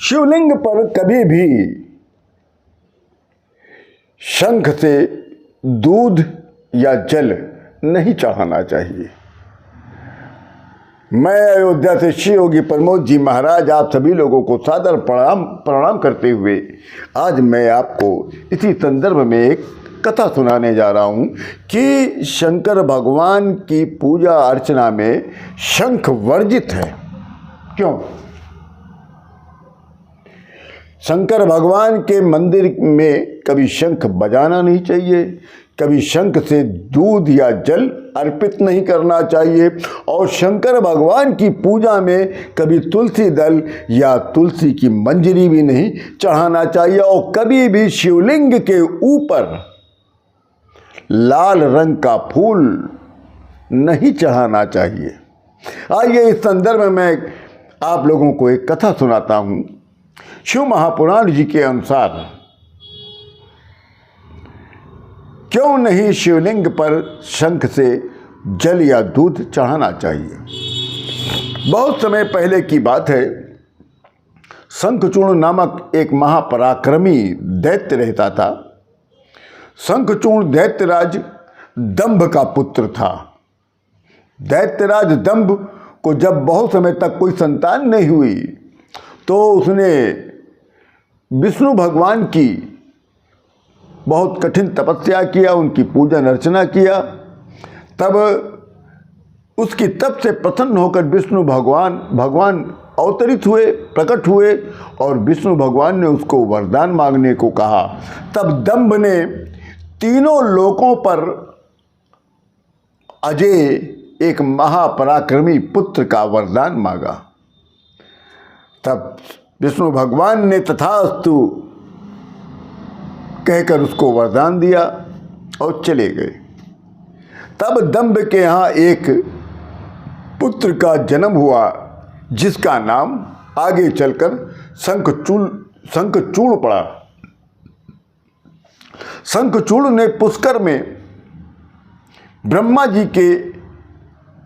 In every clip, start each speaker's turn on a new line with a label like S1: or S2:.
S1: शिवलिंग पर कभी भी शंख से दूध या जल नहीं चढ़ाना चाहिए। मैं अयोध्या से श्री योगी प्रमोद जी महाराज आप सभी लोगों को सादर प्रणाम करते हुए आज मैं आपको इसी संदर्भ में एक कथा सुनाने जा रहा हूँ कि शंकर भगवान की पूजा अर्चना में शंख वर्जित है। क्यों? शंकर भगवान के मंदिर में कभी शंख बजाना नहीं चाहिए, कभी शंख से दूध या जल अर्पित नहीं करना चाहिए और शंकर भगवान की पूजा में कभी तुलसी दल या तुलसी की मंजरी भी नहीं चढ़ाना चाहिए और कभी भी शिवलिंग के ऊपर लाल रंग का फूल नहीं चढ़ाना चाहिए। आइए इस संदर्भ में मैं आप लोगों को एक कथा सुनाता हूँ। शिव महापुराण जी के अनुसार क्यों नहीं शिवलिंग पर शंख से जल या दूध चढ़ाना चाहिए। बहुत समय पहले की बात है, शंखचूर्ण नामक एक महापराक्रमी दैत्य रहता था। शंखचूर्ण दैत्यराज दंभ का पुत्र था। दैत्यराज दंभ को जब बहुत समय तक कोई संतान नहीं हुई तो उसने विष्णु भगवान की बहुत कठिन तपस्या किया, उनकी पूजन अर्चना किया। तब उसकी तप से प्रसन्न होकर विष्णु भगवान अवतरित हुए, प्रकट हुए और विष्णु भगवान ने उसको वरदान मांगने को कहा। तब दंभ ने तीनों लोकों पर अजय एक महापराक्रमी पुत्र का वरदान मांगा। तब विष्णु भगवान ने तथास्तु कहकर उसको वरदान दिया और चले गए। तब दंभ के यहाँ एक पुत्र का जन्म हुआ जिसका नाम आगे चलकर शंखचूड़ पड़ा। शंखचूड़ ने पुष्कर में ब्रह्मा जी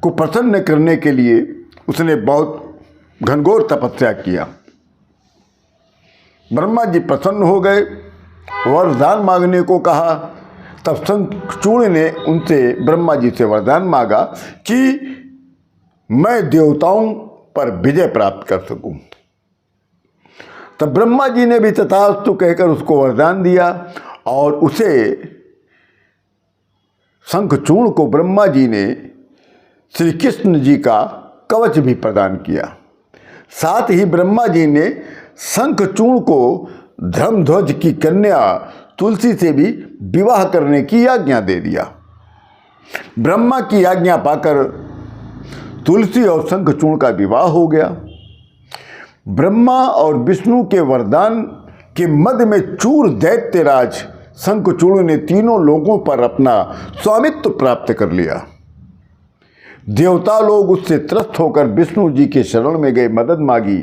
S1: को प्रसन्न करने के लिए उसने बहुत घनघोर तपस्या किया। ब्रह्मा जी प्रसन्न हो गए, वरदान मांगने को कहा। तब शंखचूड़ ने उनसे ब्रह्मा जी से वरदान मांगा कि मैं देवताओं पर विजय प्राप्त कर सकूं। तब ब्रह्मा जी ने भी तथास्तु कहकर उसको वरदान दिया और उसे शंखचूड़ को ब्रह्मा जी ने श्री कृष्ण जी का कवच भी प्रदान किया। साथ ही ब्रह्मा जी ने शंखचूड़ को धर्मध्वज की कन्या तुलसी से भी विवाह करने की आज्ञा दे दिया। ब्रह्मा की आज्ञा पाकर तुलसी और शंखचूड़ का विवाह हो गया। ब्रह्मा और विष्णु के वरदान के मध्य में चूर दैत्यराज शंखचूड़ ने तीनों लोगों पर अपना स्वामित्व प्राप्त कर लिया। देवता लोग उससे त्रस्त होकर विष्णु जी के शरण में गए, मदद मांगी,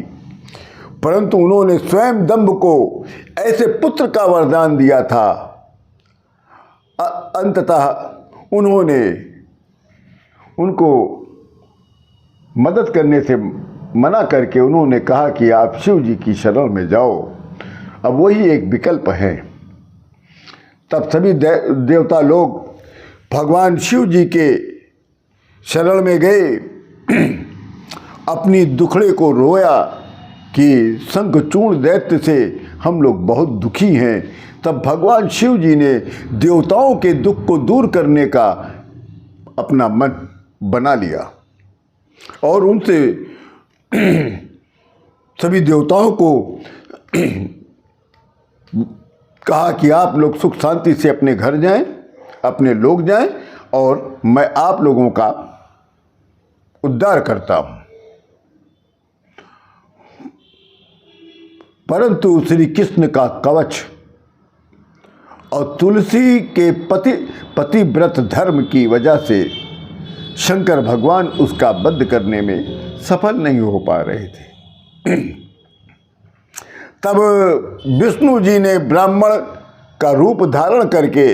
S1: परंतु उन्होंने स्वयं दंभ को ऐसे पुत्र का वरदान दिया था। अंततः उन्होंने उनको मदद करने से मना करके उन्होंने कहा कि आप शिव जी की शरण में जाओ, अब वही एक विकल्प है। तब सभी देवता लोग भगवान शिव जी के शरण में गए, अपनी दुखड़े को रोया कि शंखचूड़ दैत्य से हम लोग बहुत दुखी हैं। तब भगवान शिव जी ने देवताओं के दुख को दूर करने का अपना मन बना लिया और उनसे सभी देवताओं को कहा कि आप लोग सुख शांति से अपने घर जाएं, अपने लोग जाएं और मैं आप लोगों का उद्धार करता हूं। परंतु श्री कृष्ण का कवच और तुलसी के पतिव्रत धर्म की वजह से शंकर भगवान उसका वध करने में सफल नहीं हो पा रहे थे। तब विष्णु जी ने ब्राह्मण का रूप धारण करके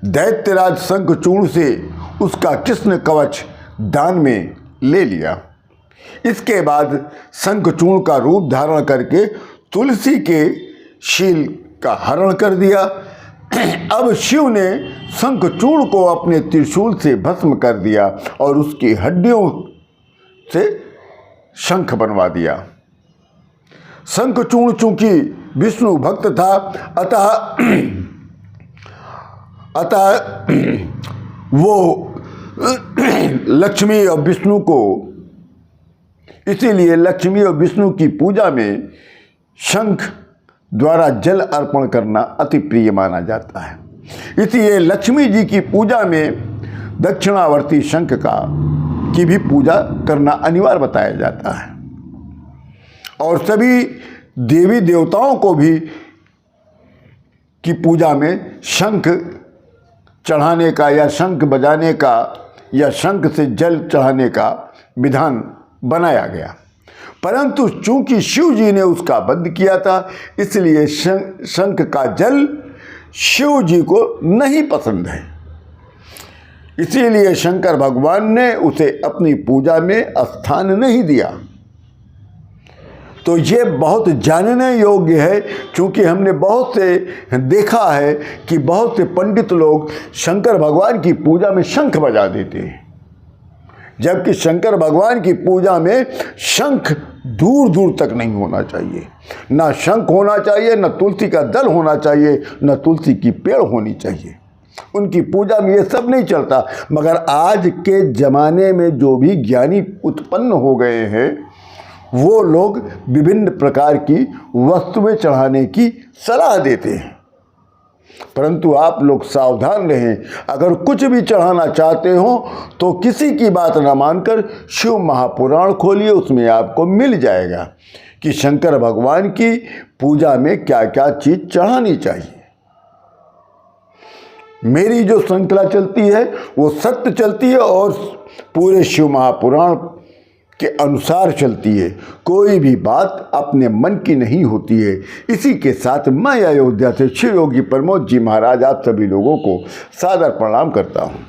S1: दैत्यराज शंखचूड़ से उसका कृष्ण कवच दान में ले लिया। इसके बाद शंखचूड़ का रूप धारण करके तुलसी के शील का हरण कर दिया। अब शिव ने शंखचूर्ण को अपने त्रिशूल से भस्म कर दिया और उसकी हड्डियों से शंख बनवा दिया। शंखचूर्ण चूंकि विष्णु भक्त था, अतः वो लक्ष्मी और विष्णु को, इसीलिए लक्ष्मी और विष्णु की पूजा में शंख द्वारा जल अर्पण करना अति प्रिय माना जाता है। इसलिए लक्ष्मी जी की पूजा में दक्षिणावर्ती शंख की भी पूजा करना अनिवार्य बताया जाता है। और सभी देवी देवताओं को भी की पूजा में शंख चढ़ाने का या शंख बजाने का या शंख से जल चढ़ाने का विधान बनाया गया, परंतु चूंकि शिव जी ने उसका बंद किया था, इसलिए शंख का जल शिव जी को नहीं पसंद है। इसीलिए शंकर भगवान ने उसे अपनी पूजा में स्थान नहीं दिया। तो ये बहुत जानने योग्य है, क्योंकि हमने बहुत से देखा है कि बहुत से पंडित लोग शंकर भगवान की पूजा में शंख बजा देते हैं, जबकि शंकर भगवान की पूजा में शंख दूर दूर तक नहीं होना चाहिए। ना शंख होना चाहिए, न तुलसी का दल होना चाहिए, न तुलसी की पेड़ होनी चाहिए। उनकी पूजा में ये सब नहीं चलता। मगर आज के ज़माने में जो भी ज्ञानी उत्पन्न हो गए हैं, वो लोग विभिन्न प्रकार की वस्तुएं चढ़ाने की सलाह देते हैं। परंतु आप लोग सावधान रहें, अगर कुछ भी चढ़ाना चाहते हो तो किसी की बात न मानकर शिव महापुराण खोलिए, उसमें आपको मिल जाएगा कि शंकर भगवान की पूजा में क्या क्या चीज़ चढ़ानी चाहिए। मेरी जो श्रृंखला चलती है वो सत्य चलती है और पूरे शिव महापुराण के अनुसार चलती है। कोई भी बात अपने मन की नहीं होती है। इसी के साथ मैं अयोध्या से शिव योगी प्रमोद जी महाराज आप सभी लोगों को सादर प्रणाम करता हूँ।